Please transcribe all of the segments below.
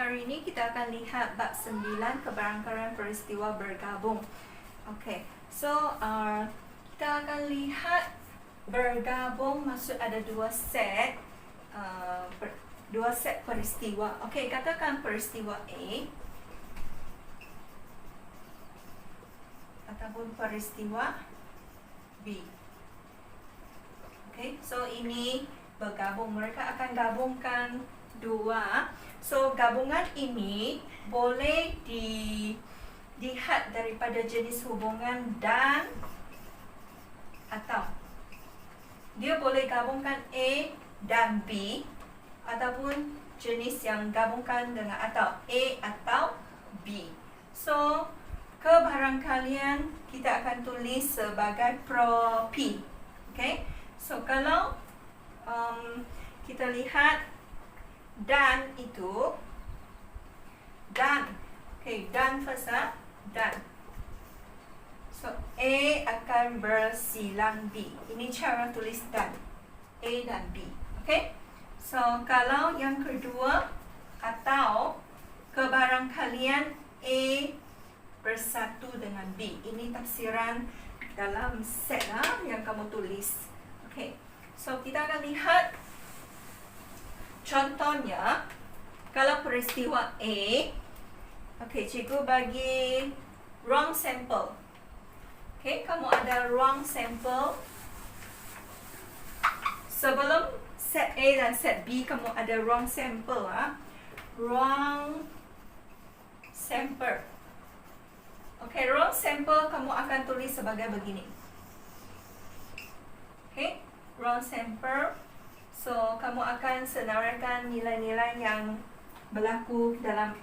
hari ini kita akan lihat bab 9 kebarangkalian peristiwa bergabung. Okay, so kita akan lihat bergabung maksud ada dua set peristiwa. Okay, katakan peristiwa A ataupun peristiwa B. Okay, so ini bergabung, mereka akan gabungkan dua. So gabungan ini boleh dilihat daripada jenis hubungan dan atau. Dia boleh gabungkan A dan B ataupun jenis yang gabungkan dengan atau A atau B. So kebarangkalian kita akan tulis sebagai pro P. Okay, so kalau kita lihat dan itu dan, okay, dan first dan. So A akan bersilang B. Ini cara tulis dan, A dan B. Okay, so kalau yang kedua atau kebarangkalian A bersatu dengan B. Ini tafsiran dalam set yang kamu tulis. Okay, so kita akan lihat contohnya. Kalau peristiwa A, okay, cikgu bagi ruang sampel. Okay, kamu ada ruang sampel. Sebelum set A dan set B, kamu ada ruang sampel. Ruang sampel. Okay, ruang sampel kamu akan tulis sebagai begini. Okay, ruang sampel. So, kamu akan senaraikan nilai-nilai yang berlaku dalam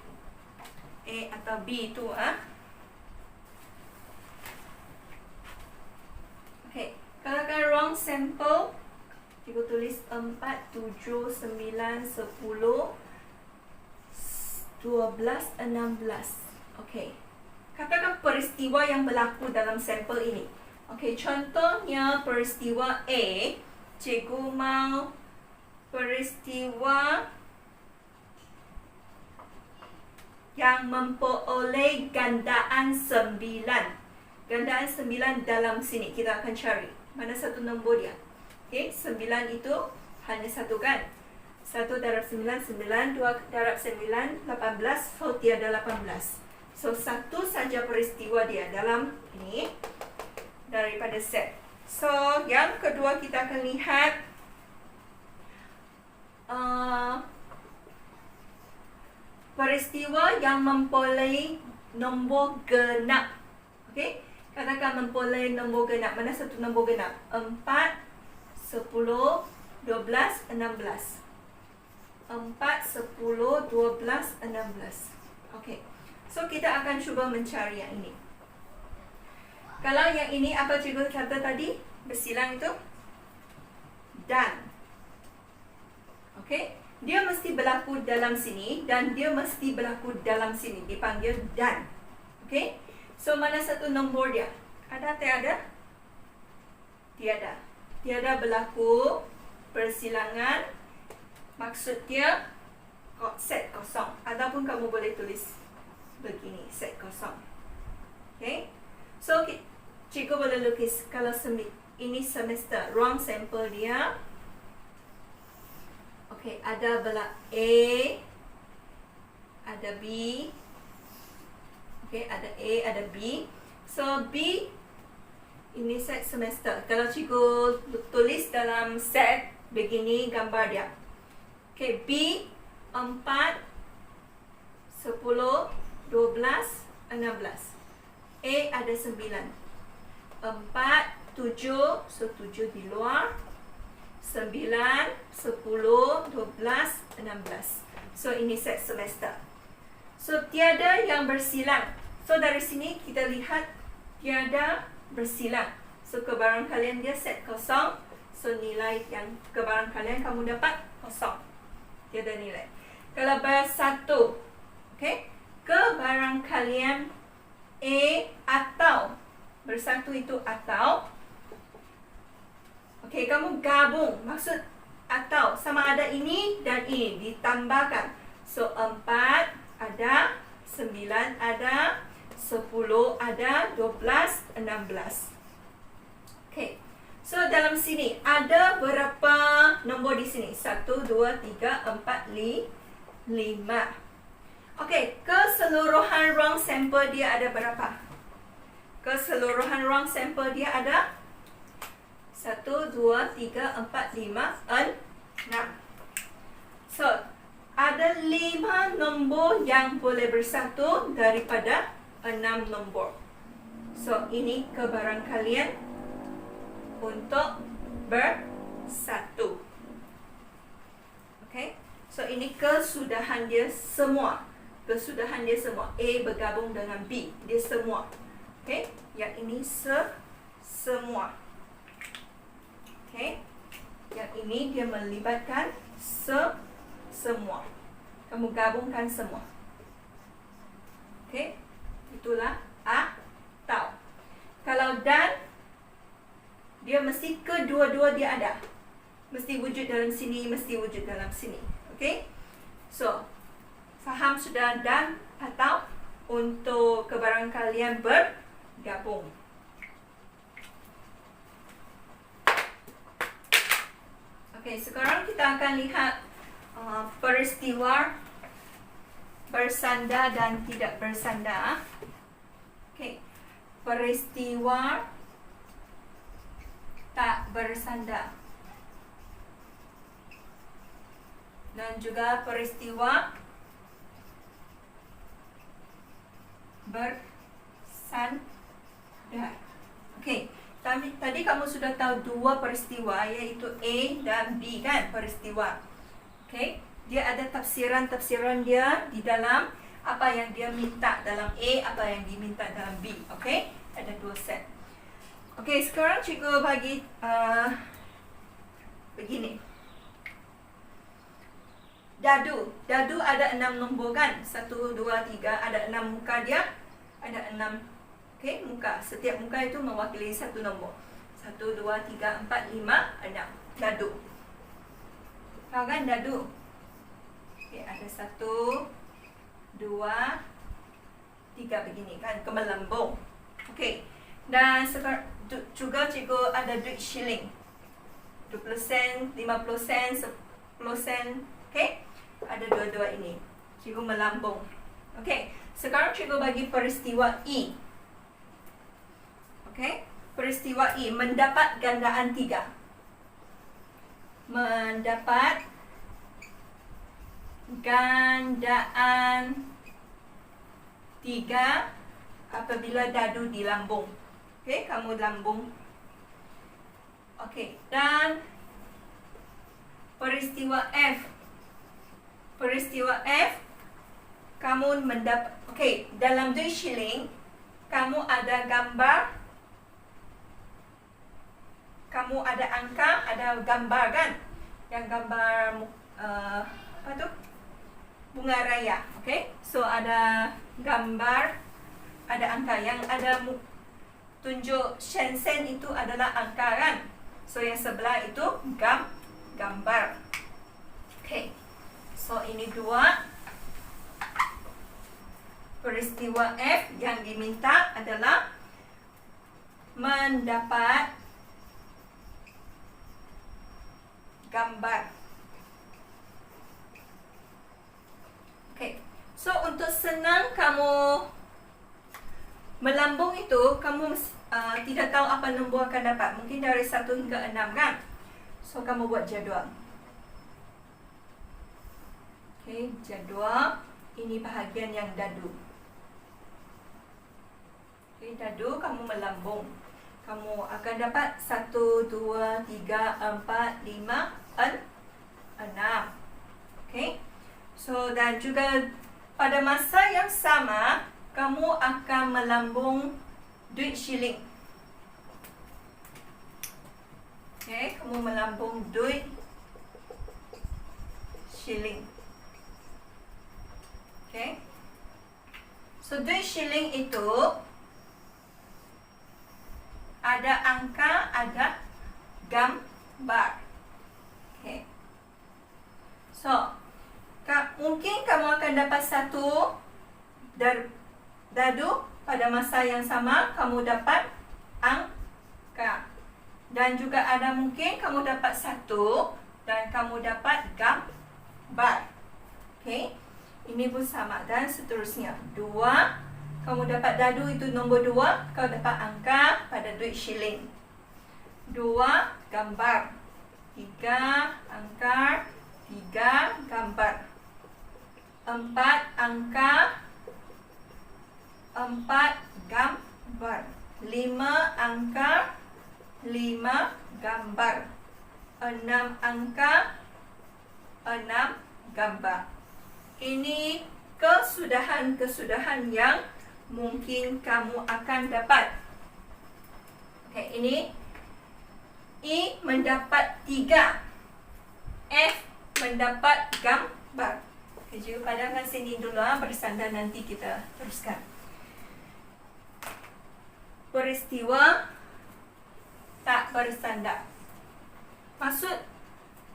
A atau B itu. Okay, kalau ruang sampel, cikgu tulis 4, 7, 9, 10, 12, 16. Okay, katakan peristiwa yang berlaku dalam sampel ini. Okay, contohnya peristiwa A, cikgu mau peristiwa yang memperoleh gandaan 9. Gandaan 9 dalam sini kita akan cari. Mana satu nombor dia? Okay, 9 itu hanya satu kan? 1 darab 9, 9. 2 darab 9, 18. So, tiada 18. So, satu saja peristiwa dia dalam ini daripada set. So, yang kedua kita akan lihat peristiwa yang memperoleh nombor genap. Okay, katakan memperoleh nombor genap. Mana satu nombor genap? 4, 10, 12, 16. 4, 10, 12, 16. Okay, so kita akan cuba mencari yang ini. Kalau yang ini apa cikgu kata tadi? Bersilang itu dan. Okay, dia mesti berlaku dalam sini dan dia mesti berlaku dalam sini. Dipanggil dan. Okay, so mana satu nombor dia? Ada tiada? Tiada. Tiada berlaku persilangan. Maksudnya set kosong. Ataupun kamu boleh tulis begini, set kosong. Okay, so cikgu boleh lukis. Kalau ini semester, ruang sampel dia. Okay, ada belah A, ada B. Okay, ada A, ada B. So, B, ini set semester. Kalau cikgu tulis dalam set, begini gambar dia. Okay, B, 4, 10, 12, 16. A ada 9. 4, 7, so 7 di luar. 9, 10, 12, 16. So, ini set semester. So, tiada yang bersilang. So, dari sini kita lihat tiada bersilang. So, kebarangkalian dia set kosong. So, nilai yang kebarangkalian kamu dapat kosong. Tiada nilai. Kalau bersatu, okay, kebarangkalian A atau. Bersatu itu atau. Okay, kamu gabung. Maksud atau sama ada ini dan ini ditambahkan. So, 4, 9 ada, 10 ada, 12, 16. Okay. So dalam sini ada berapa nombor di sini? 1, 2, 3, 4, 5. Okay, keseluruhan ruang sampel dia ada berapa? Keseluruhan ruang sampel dia ada 1, 2, 3, 4, 5, 6. So, ada 5 nombor yang boleh bersatu daripada 6 nombor. So, ini kebarangkalian untuk bersatu. Okay? So, ini kesudahan dia semua. Kesudahan dia semua. A bergabung dengan B. Dia semua. Okay? Yang ini semua. Okay? Yang ini dia melibatkan semua. Kamu gabungkan semua. Okay? Itulah atau. Kalau dan, dia mesti kedua-dua dia ada. Mesti wujud dalam sini, mesti wujud dalam sini. Okay? So, faham sudah dan atau untuk kebarangkalian bergabung. Okay, sekarang kita akan lihat peristiwa bersanda dan tidak bersanda. Okay, peristiwa tak bersanda dan juga peristiwa bersanda. Okay, tadi kamu sudah tahu dua peristiwa, iaitu A dan B kan, peristiwa. Okay, dia ada tafsiran-tafsiran dia di dalam apa yang dia minta dalam A, apa yang diminta dalam B. Okay, ada dua set. Okay, sekarang cikgu bagi begini. Dadu ada 6 nombor kan? 1, 2, 3, ada 6 muka dia. Ada 6 muka. Setiap muka itu mewakili satu nombor. 1, 2, 3, 4, 5, 6. Dadu. Tahu kan dadu? Okay, ada 1, 2, 3 begini kan, kemelambung. Okay. Dan sekarang juga cikgu ada duit shilling. 20 sen, 50 sen, 10 sen. Okay. Ada dua-dua ini. Cikgu melambung. Okay. Sekarang cikgu bagi peristiwa E. Okay. Peristiwa E mendapat gandaan 3. Mendapat gandaan 3 apabila dadu dilambung. Okay, kamu lambung. Okay, dan peristiwa F. Peristiwa F, kamu mendapat, okay, dalam duit shilling, kamu ada gambar, kamu ada angka, ada gambar kan? Yang gambar, apa tu? Bunga raya, okay? So, ada gambar, ada angka. Yang ada tunjuk sen itu adalah angka kan? So, yang sebelah itu gambar. Okay. So, ini 2. Peristiwa F yang diminta adalah mendapat gambar. Okay. So, untuk senang kamu melambung itu, kamu tidak tahu apa nombor akan dapat. Mungkin dari 1 hingga 6 kan? So, kamu buat jadual. Okay, jadual. Ini bahagian yang dadu. Okay, dadu kamu melambung. Kamu akan dapat 1, 2, 3, 4, 5, 6. Okay. So, dan juga pada masa yang sama, kamu akan melambung duit shilling. Okay, kamu melambung duit shilling. Okay. So, duit shilling itu ada angka, ada gambar. Okay. So, mungkin kamu akan dapat 1 dadu pada masa yang sama kamu dapat angka. Dan juga ada mungkin kamu dapat 1 dan kamu dapat gambar. Okey. Ini pun sama dan seterusnya. 2, kamu dapat dadu itu nombor 2, kau dapat angka pada duit shilling. 2, gambar. 3, angka. 3, gambar. 4, angka. 4, gambar. 5, angka. 5, gambar. 6, angka. 6, gambar. Ini kesudahan-kesudahan yang mungkin kamu akan dapat. Okey, ini I mendapat 3. F mendapat gambar. Okey, juga padamkan sini dulu bersandar, nanti kita teruskan. Peristiwa tak bersandar. Maksud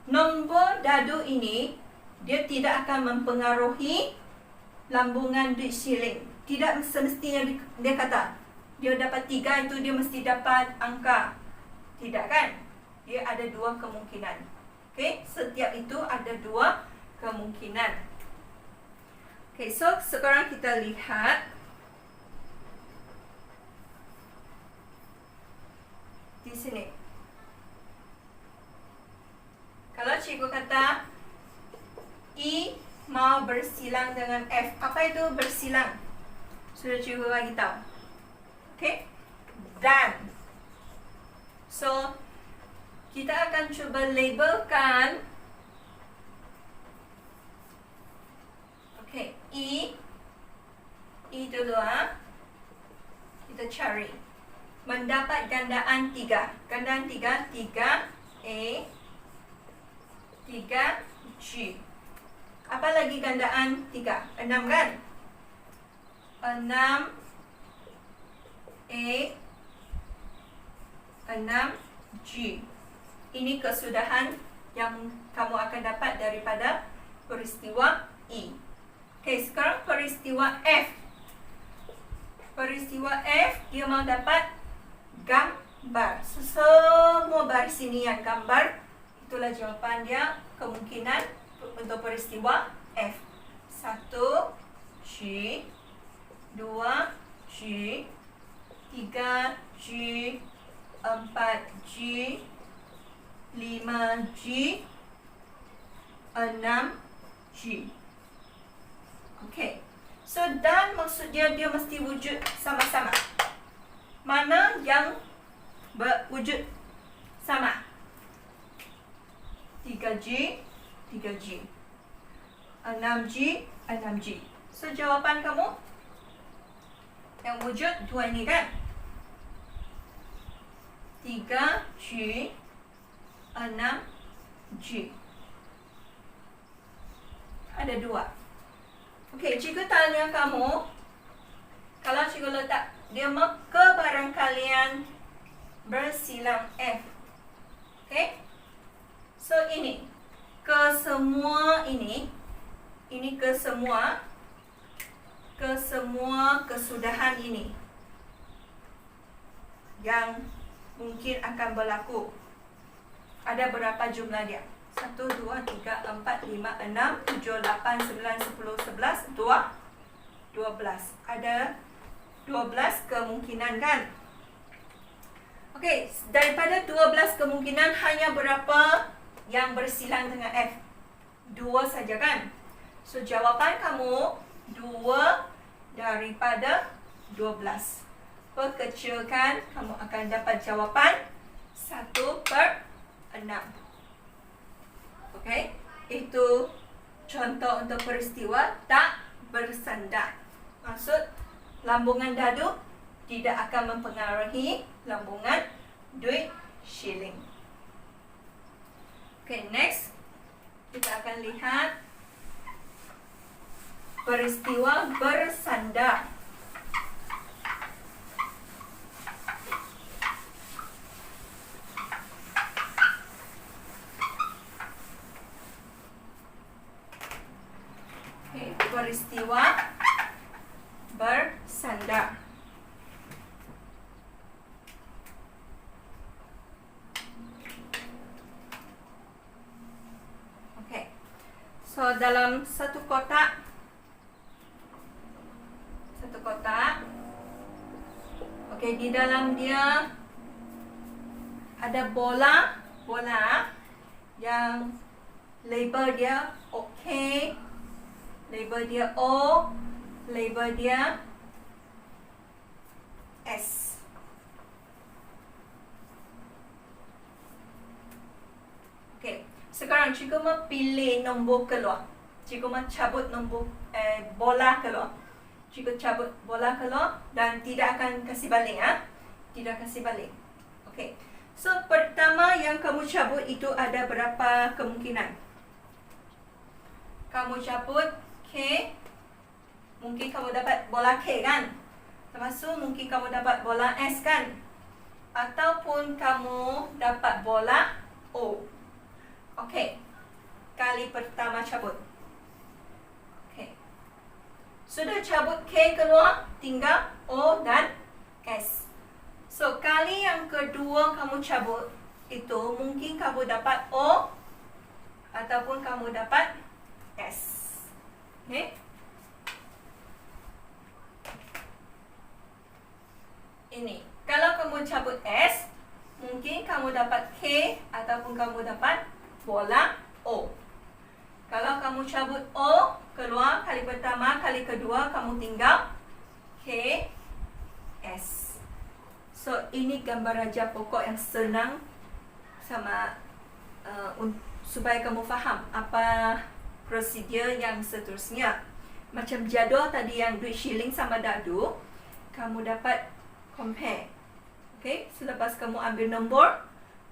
nombor dadu ini dia tidak akan mempengaruhi lambungan duit shilling. Tidak semestinya dia kata dia dapat 3 itu dia mesti dapat angka. Tidak kan? Dia ada 2 kemungkinan. Okey, setiap itu ada 2 kemungkinan. Okey, so sekarang kita lihat di sini. Kalau cikgu kata I mau bersilang dengan F. Apa itu bersilang? Sudah cikgu bagi tahu. Okey? Dan. So, kita akan cuba labelkan. Okey, I dulu kita cari. Mendapat gandaan 3. Gandaan 3, 3A, 3G. Apa lagi gandaan 3? 6 kan? 6A, 6G. Ini kesudahan yang kamu akan dapat daripada peristiwa I. Okey, sekarang peristiwa F. Peristiwa F, dia mau dapat gambar. So, semua baris ini yang gambar, itulah jawapan dia, kemungkinan untuk peristiwa F. 1G, 2G, 3G, 4G, 5G, 6G. Okey. So, dan maksudnya dia mesti wujud sama-sama. Mana yang berwujud sama? 3G, 3G. 6G, 6G. So, jawapan kamu yang wujud 2 ini kan? 3G, 6G. Ada 2. Okey, cikgu tanya kamu, kalau cikgu letak dia ke barang kalian bersilang F. Okey? So, ini ke semua ini ke semua kesudahan ini yang mungkin akan berlaku. Ada berapa jumlah dia? 1, 2, 3, 4, 5, 6, 7, 8, 9, 10, 11, 12. Ada 12 kemungkinan kan? Okey, daripada 12 kemungkinan hanya berapa yang bersilang dengan F? 2 saja kan? So, jawapan kamu 2 daripada 12. Perkecilkan, kamu akan dapat jawapan 1/6. Okey, itu contoh untuk peristiwa tak bersandar. Maksud, lambungan dadu tidak akan mempengaruhi lambungan duit shilling. Okey, next kita akan lihat peristiwa bersandar. Peristiwa bersandar. Okay. So dalam satu kotak, okay, di dalam dia ada bola yang label dia OK, label dia O, label dia S. Okay, sekarang cikgu mau pilih nombor keluar. Cikgu mau cabut nombor bola keluar. Cikgu cabut bola keluar dan tidak akan kasih balik ya. Tidak kasih balik. Okay. So pertama yang kamu cabut itu ada berapa kemungkinan? Kamu cabut K, mungkin kamu dapat bola K kan? Lepas tu mungkin kamu dapat bola S kan? Ataupun kamu dapat bola O. Okey. Kali pertama cabut. Okey. Sudah cabut K keluar, tinggal O dan S. So, kali yang kedua kamu cabut itu mungkin kamu dapat O ataupun kamu dapat S. Okay? Ini. Kalau kamu cabut S, mungkin kamu dapat K ataupun kamu dapat bola O. Kalau kamu cabut O, keluar kali pertama, kali kedua kamu tinggal K, S. So, ini gambar raja pokok yang senang sama supaya kamu faham apa prosedur yang seterusnya. Macam jadual tadi yang duit shilling sama dadu, kamu dapat compare. Okay, selepas kamu ambil nombor,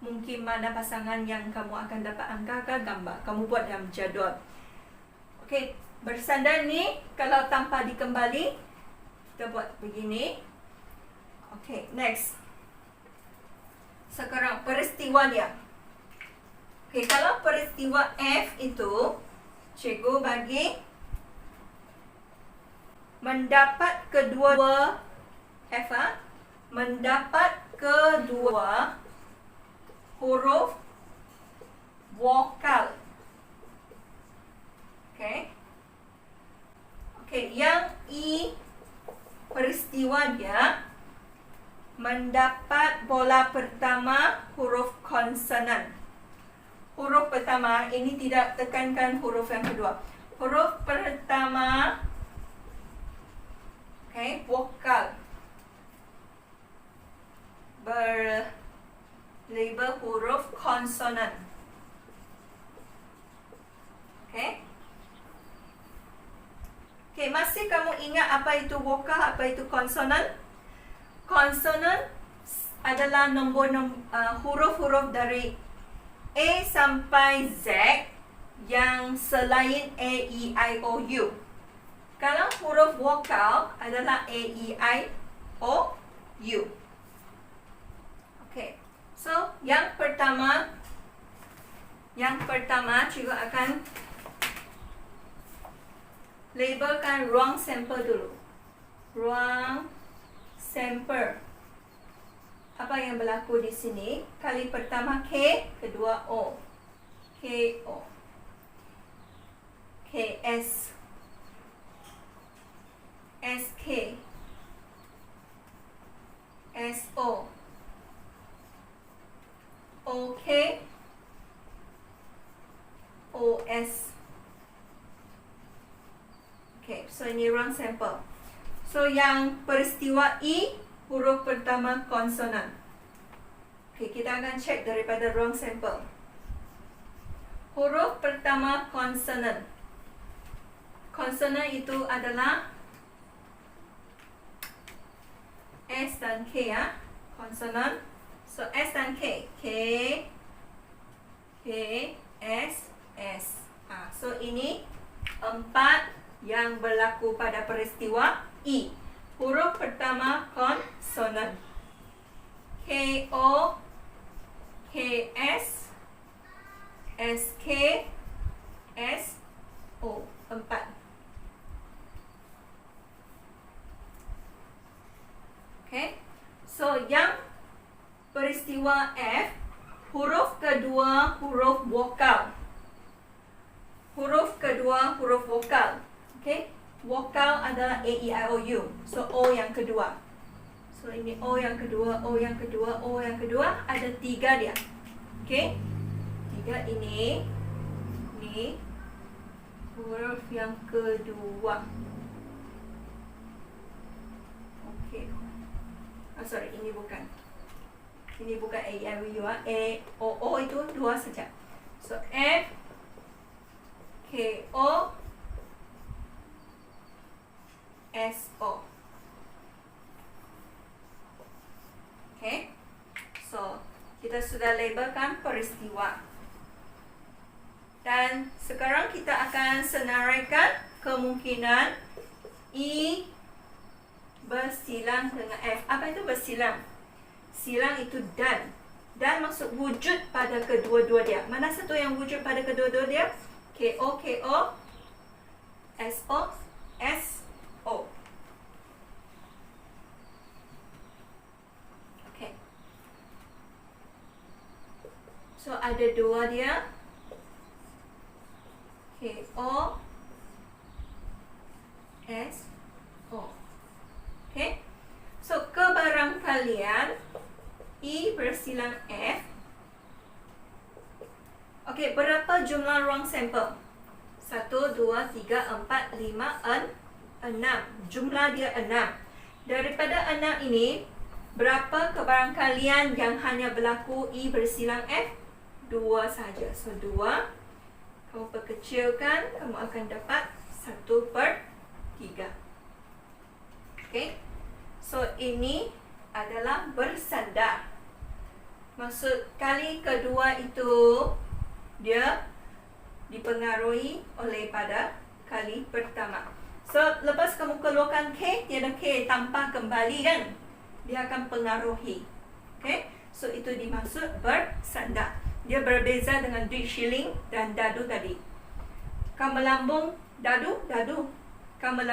mungkin mana pasangan yang kamu akan dapat angka ke gambar. Kamu buat dalam jadual. Okay, bersandar ni kalau tanpa dikembali, kita buat begini. Okay, next. Sekarang peristiwa dia. Okay, kalau peristiwa F itu, cikgu bagi mendapat kedua F, mendapat kedua huruf vokal. Okay. Okay, yang I peristiwa dia mendapat bola pertama huruf konsonan. Huruf pertama, ini tidak tekankan huruf yang kedua. Huruf pertama, okay, vokal. Berlabel huruf konsonan. Okay. Okay, masih kamu ingat apa itu vokal, apa itu konsonan? Konsonan adalah huruf-huruf dari A sampai Z yang selain A, E, I, O, U. Kalau huruf vokal adalah A, E, I, O, U. Okay. So, yang pertama juga akan labelkan ruang sampel dulu. Ruang sampel. Apa yang berlaku di sini? Kali pertama K, kedua O. K, O. K, S. S, K. S, O. O, K. O, S. Okay, so ini ruang sampel. So, yang peristiwa I, huruf pertama konsonan. Okay, kita akan cek daripada ruang sampel. Huruf pertama konsonan. Konsonan itu adalah S dan K ya. Konsonan. So, S dan K. K, S, S. So, ini 4 yang berlaku pada peristiwa I. Huruf pertama konsonan. K, O, K, S, S, K, S, O. 4. peristiwa F, huruf kedua huruf vokal. Huruf kedua huruf vokal. Okay? Vokal adalah A, E, I, O, U. So, O yang kedua. So, ini O yang kedua, O yang kedua, O yang kedua. Ada 3 dia. Okay? 3 ini. Ini. Huruf yang kedua. Okay. Sorry, ini bukan. Ini bukan A, E, I, O, U. O itu 2 saja. So, F, K, O, S, O. Okay. So, kita sudah labelkan peristiwa. Dan sekarang kita akan senaraikan kemungkinan E bersilang dengan F. Apa itu bersilang? Silang itu dan. Dan maksud wujud pada kedua-dua dia. Mana satu yang wujud pada kedua-dua dia? KO, KO, SO, SO. Okay. So, ada 2 dia. KO, SO. Okay. So, kebarangkalian E bersilang F. Okey, berapa jumlah ruang sampel? 1, 2, 3, 4, 5, 6. Jumlah dia 6. Daripada 6 ini, berapa kebarangkalian yang hanya berlaku E bersilang F? 2 saja. So, 2. Kamu perkecilkan, kamu akan dapat 1/3. Okey. So, ini adalah bersandar. Maksud kali kedua itu dia dipengaruhi oleh pada kali pertama. So, lepas kamu keluarkan K, tiada K tanpa kembali kan? Dia akan pengaruhi. Okay? So, itu dimaksud bersandar. Dia berbeza dengan duit shilling dan dadu tadi. Kamu melambung dadu, dadu. Kamu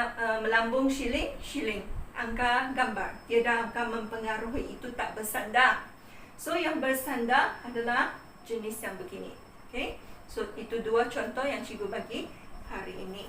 melambung shilling, shilling. Angka gambar. Dia dah akan mempengaruhi. Itu tak bersandar. So, yang bersandar adalah jenis yang begini. Okay? So, itu 2 contoh yang cikgu bagi hari ini.